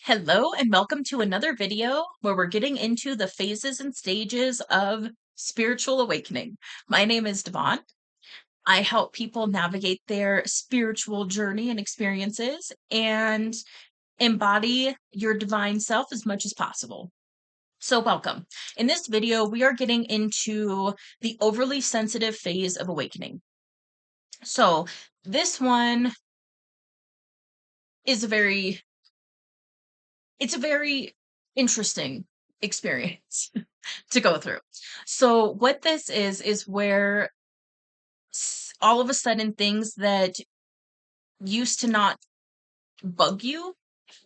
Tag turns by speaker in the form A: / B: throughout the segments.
A: Hello and welcome to another video where we're getting into the phases and stages of spiritual awakening. My name is Devon. I help people navigate their spiritual journey and experiences and embody your divine self as much as possible. So welcome. In this video, we are getting into the overly sensitive phase of awakening. So this one is it's a very interesting experience to go through. So what this is where all of a sudden things that used to not bug you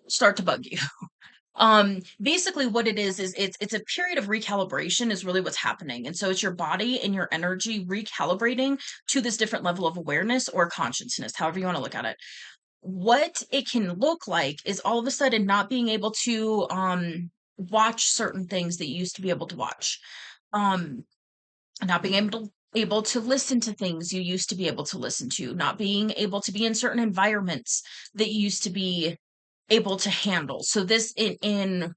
A: start to bug you. Basically what it is it's a period of recalibration is really what's happening. And so it's your body and your energy recalibrating to this different level of awareness or consciousness, however you want to look at it. What it can look like is all of a sudden not being able to watch certain things that you used to be able to watch. Um Not being able to listen to things you used to be able to listen to, not being able to be in certain environments that you used to be able to handle. So this in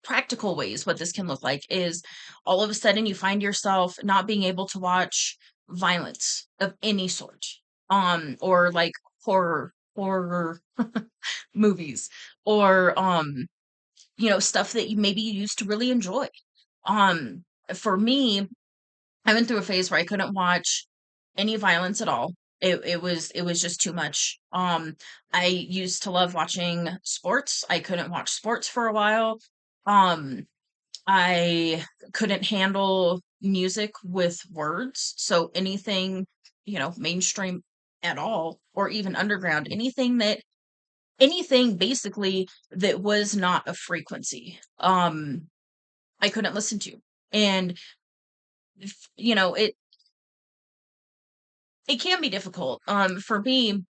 A: practical ways, what this can look like is all of a sudden you find yourself not being able to watch violence of any sort, or like horror movies, or stuff that you used to really enjoy. For me, I went through a phase where I couldn't watch any violence at all. It was just too much. I used to love watching sports. I couldn't watch sports for a while. Um, I couldn't handle music with words. So anything, mainstream at all, or even underground, anything basically that was not a frequency, I couldn't listen to. And it can be difficult. For me,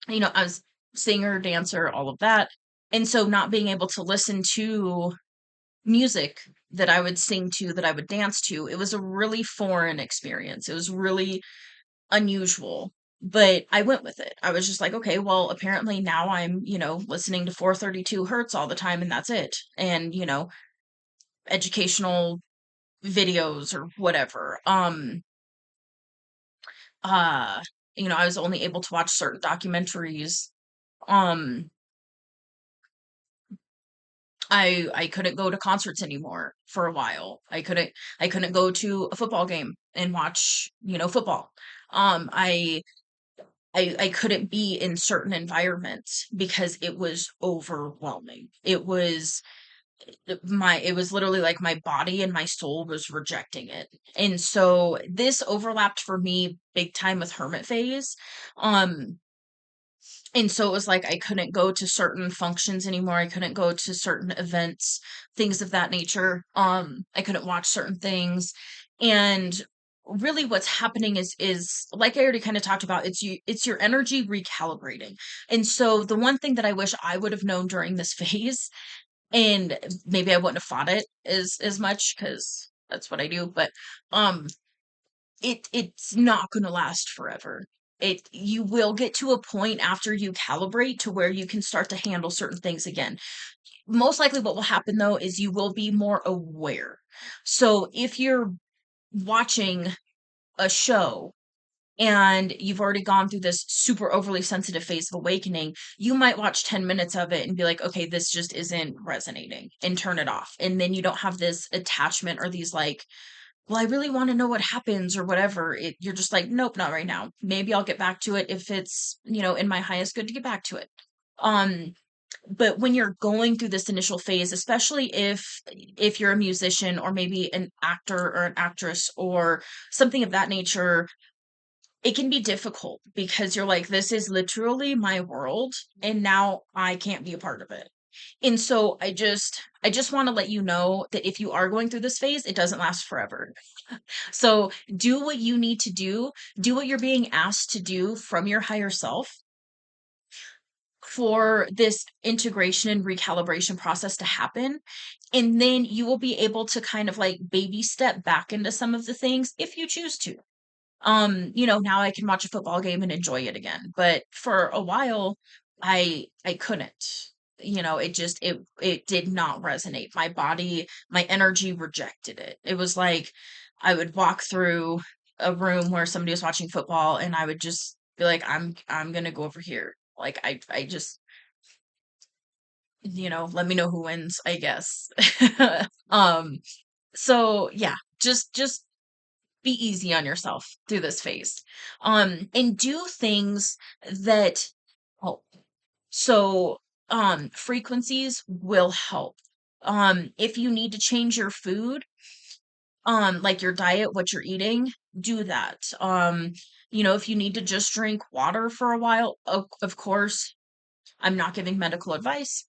A: I was singer, dancer, all of that. And so not being able to listen to music that I would sing to, that I would dance to, it was a really foreign experience. It was really unusual, but I went with it. I was just like, okay, well, apparently now I'm, listening to 432 hertz all the time and that's it. And, educational videos or whatever. Uh, I was only able to watch certain documentaries. Um, I couldn't go to concerts anymore for a while. I couldn't go to a football game and watch, football. Um, I I couldn't be in certain environments because it was overwhelming. It was literally like my body and my soul was rejecting it. And so this overlapped for me big time with hermit phase. Um And so it was like I couldn't go to certain functions anymore. I couldn't go to certain events, things of that nature. I couldn't watch certain things. And really what's happening is like I already kind of talked about, it's your energy recalibrating. And so the one thing that I wish I would have known during this phase, and maybe I wouldn't have fought it as much because that's what I do, but um it's not gonna last forever. You will get to a point after you calibrate to where you can start to handle certain things again. Most likely what will happen though is you will be more aware. So if you're watching a show and you've already gone through this super overly sensitive phase of awakening, you might watch 10 minutes of it and be like, okay, this just isn't resonating, and turn it off. And then you don't have this attachment or these like, well, I really want to know what happens or whatever. You're just like, nope, not right now. Maybe I'll get back to it if it's, in my highest good to get back to it. Um, but when you're going through this initial phase, especially if you're a musician or maybe an actor or an actress or something of that nature, it can be difficult because you're like, this is literally my world and now I can't be a part of it. And so I just want to let you know that if you are going through this phase, it doesn't last forever. So do what you need to do what you're being asked to do from your higher self for this integration and recalibration process to happen. And then you will be able to kind of like baby step back into some of the things if you choose to. Now I can watch a football game and enjoy it again. But for a while, I couldn't. it did not resonate. My body, my energy rejected it. It was like I would walk through a room where somebody was watching football and I would just be like, I'm gonna go over here. Like I just, let me know who wins, I guess. Um, so yeah, just be easy on yourself through this phase. And do things that help. So, frequencies will help. If you need to change your food, like your diet, what you're eating, do that. If you need to just drink water for a while, of course, I'm not giving medical advice.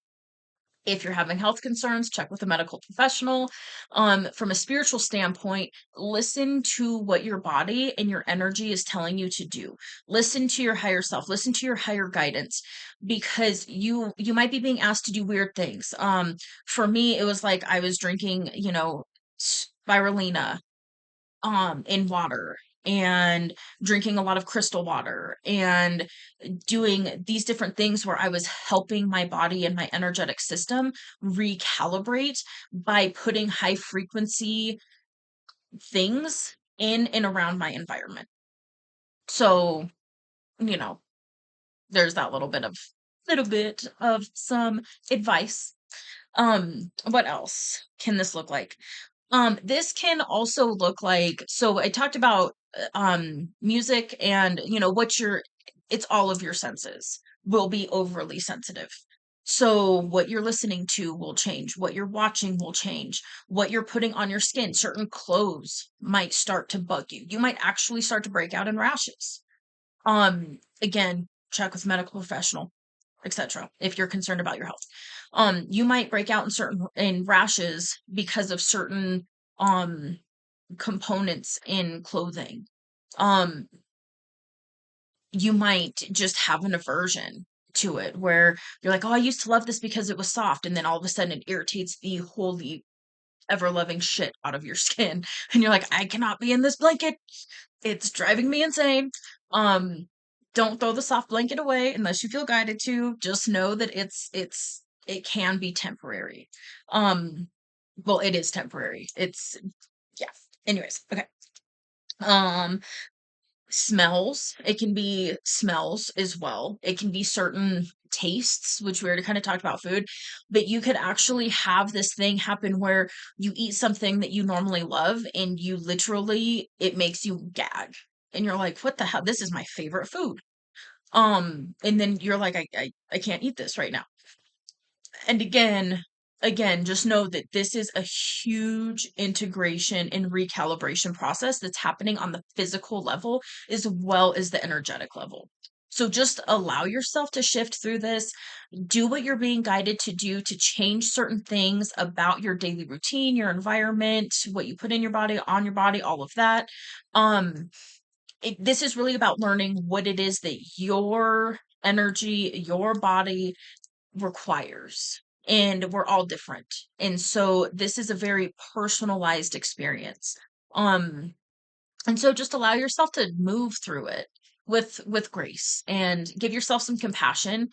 A: If you're having health concerns, check with a medical professional. From a spiritual standpoint, listen to what your body and your energy is telling you to do. Listen to your higher self, listen to your higher guidance, because you might be being asked to do weird things. For me, it was like I was drinking, spirulina in water and drinking a lot of crystal water and doing these different things where I was helping my body and my energetic system recalibrate by putting high frequency things in and around my environment. So, you know, there's that little bit of some advice. What else can this look like? This can also look like, so I talked about music and it's all of your senses will be overly sensitive. So what you're listening to will change, what you're watching will change, what you're putting on your skin. Certain clothes might start to bug you. You might actually start to break out in rashes. Again, check with a medical professional, etc. if you're concerned about your health. You might break out in rashes because of certain um components in clothing. Um you might just have an aversion to it where you're like, "Oh, I used to love this because it was soft," and then all of a sudden it irritates the holy ever loving shit out of your skin and you're like, "I cannot be in this blanket. It's driving me insane." Um, don't throw the soft blanket away unless you feel guided to. Just know that it can be temporary. Um, well, it is temporary. Yeah. Anyways, okay. Um, Smells. It can be smells as well. It can be certain tastes, which we already kind of talked about food, but you could actually have this thing happen where you eat something that you normally love and you literally it makes you gag. And you're like, what the hell? This is my favorite food. And then you're like, I can't eat this right now. And again, just know that this is a huge integration and recalibration process that's happening on the physical level as well as the energetic level. So just allow yourself to shift through this. Do what you're being guided to do to change certain things about your daily routine, your environment, what you put in your body, on your body, all of that. Um, this is really about learning what it is that your energy, your body requires. And we're all different. And so this is a very personalized experience. Um, and so just allow yourself to move through it with grace and give yourself some compassion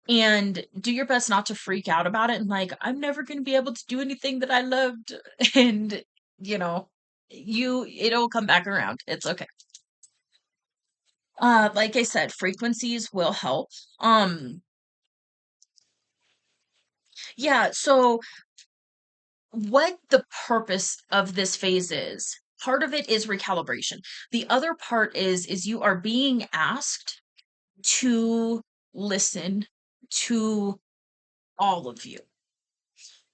A: and do your best not to freak out about it and like, I'm never going to be able to do anything that I loved. And, you know, it'll come back around. It's okay. Like I said, frequencies will help. Yeah, so what the purpose of this phase is. Part of it is recalibration. The other part is you are being asked to listen to all of you.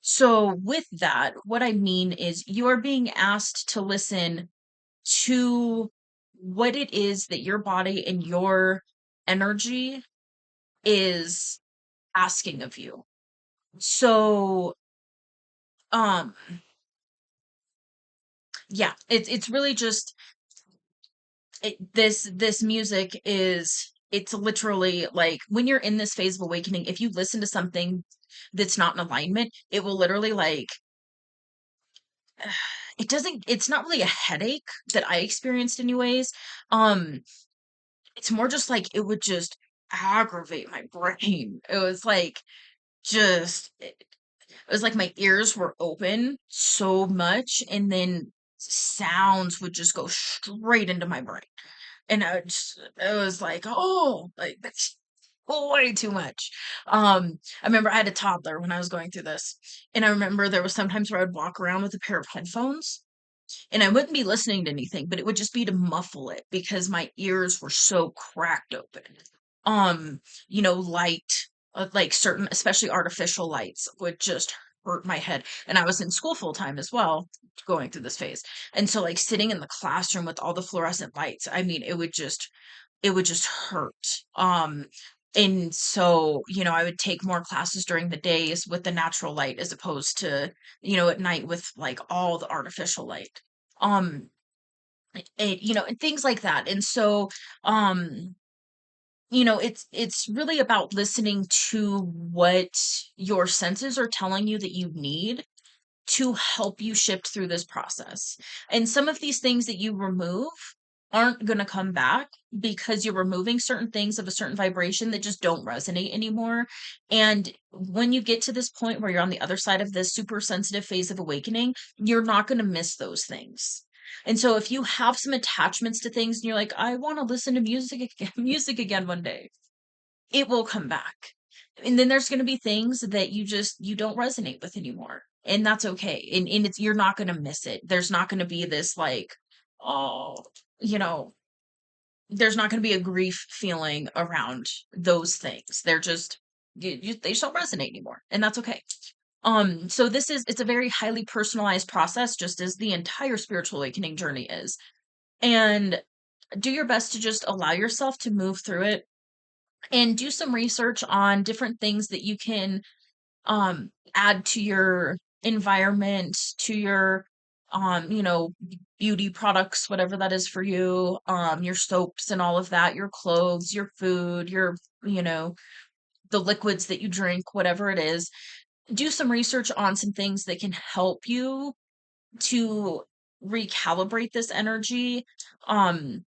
A: So with that, what I mean is you are being asked to listen to what it is that your body and your energy is asking of you. So um yeah, it's really just this music is it's literally like when you're in this phase of awakening, if you listen to something that's not in alignment, it will literally like it's not really a headache that I experienced anyways. Um, it's more just like it would just aggravate my brain. It was like just it was like my ears were open so much, and then sounds would just go straight into my brain. And it was like, oh, like that's way too much. I remember I had a toddler when I was going through this, and I remember there was sometimes where I would walk around with a pair of headphones, and I wouldn't be listening to anything, but it would just be to muffle it because my ears were so cracked open. Um, light, like certain, especially artificial lights, would just hurt my head. And I was in school full time as well, going through this phase. And so, like sitting in the classroom with all the fluorescent lights, I mean, it would just hurt. And so, I would take more classes during the days with the natural light as opposed to, at night with like all the artificial light. Um, and things like that. And so, um, it's really about listening to what your senses are telling you that you need to help you shift through this process. And some of these things that you remove aren't going to come back because you're removing certain things of a certain vibration that just don't resonate anymore. And when you get to this point where you're on the other side of this super sensitive phase of awakening, you're not going to miss those things. And so if you have some attachments to things and you're like, I want to listen to music again, music again one day, it will come back. And then there's going to be things that you don't resonate with anymore. And that's okay. And it's you're not going to miss it. There's not going to be this like, oh, you know, there's not going to be a grief feeling around those things. They're just they just don't resonate anymore. And that's okay. So it's a very highly personalized process, just as the entire spiritual awakening journey is. And do your best to just allow yourself to move through it and do some research on different things that you can add to your environment, to your beauty products, whatever that is for you, your soaps and all of that, your clothes, your food, your you know the liquids that you drink, whatever it is. Do some research on some things that can help you to recalibrate this energy um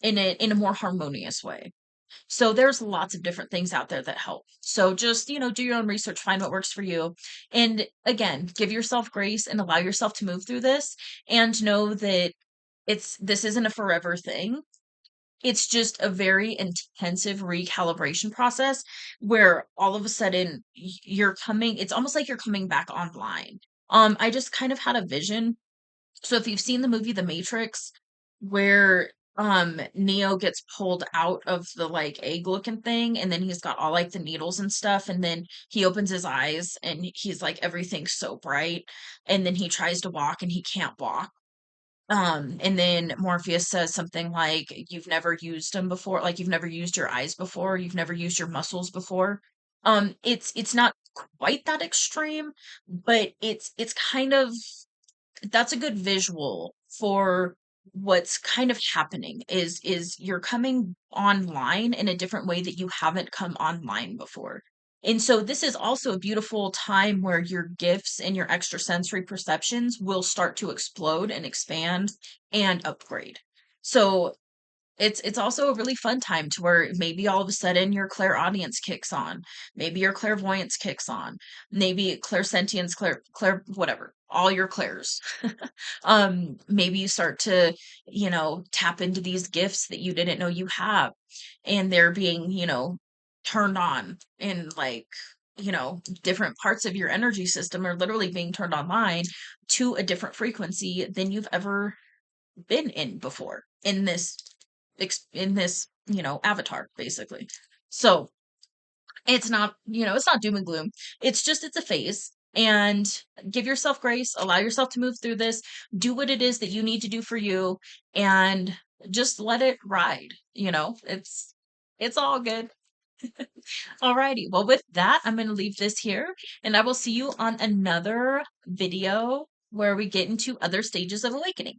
A: in a more harmonious way. So there's lots of different things out there that help. So just, do your own research, find what works for you. And again, give yourself grace and allow yourself to move through this and know that this isn't a forever thing. It's just a very intensive recalibration process where all of a sudden it's almost like you're coming back online. I just kind of had a vision. So if you've seen the movie The Matrix, where Neo gets pulled out of the like egg looking thing, and then he's got all like the needles and stuff, and then he opens his eyes and he's like everything's so bright, and then he tries to walk and he can't walk. And then Morpheus says something like, you've never used them before, like you've never used your eyes before, you've never used your muscles before. It's not quite that extreme, but it's kind of that's a good visual for what's kind of happening is you're coming online in a different way that you haven't come online before. And so this is also a beautiful time where your gifts and your extrasensory perceptions will start to explode and expand and upgrade. So it's also a really fun time to where maybe all of a sudden your clairaudience kicks on, maybe your clairvoyance kicks on, maybe clairsentience, clair whatever, all your clairs. Maybe you start to, tap into these gifts that you didn't know you have, and they're being, turned on in like, different parts of your energy system are literally being turned online to a different frequency than you've ever been in before in this avatar basically. So it's not doom and gloom. It's a phase, and give yourself grace, allow yourself to move through this, do what it is that you need to do for you, and just let it ride. It's all good. Alrighty, well, with that, I'm going to leave this here, and I will see you on another video where we get into other stages of awakening.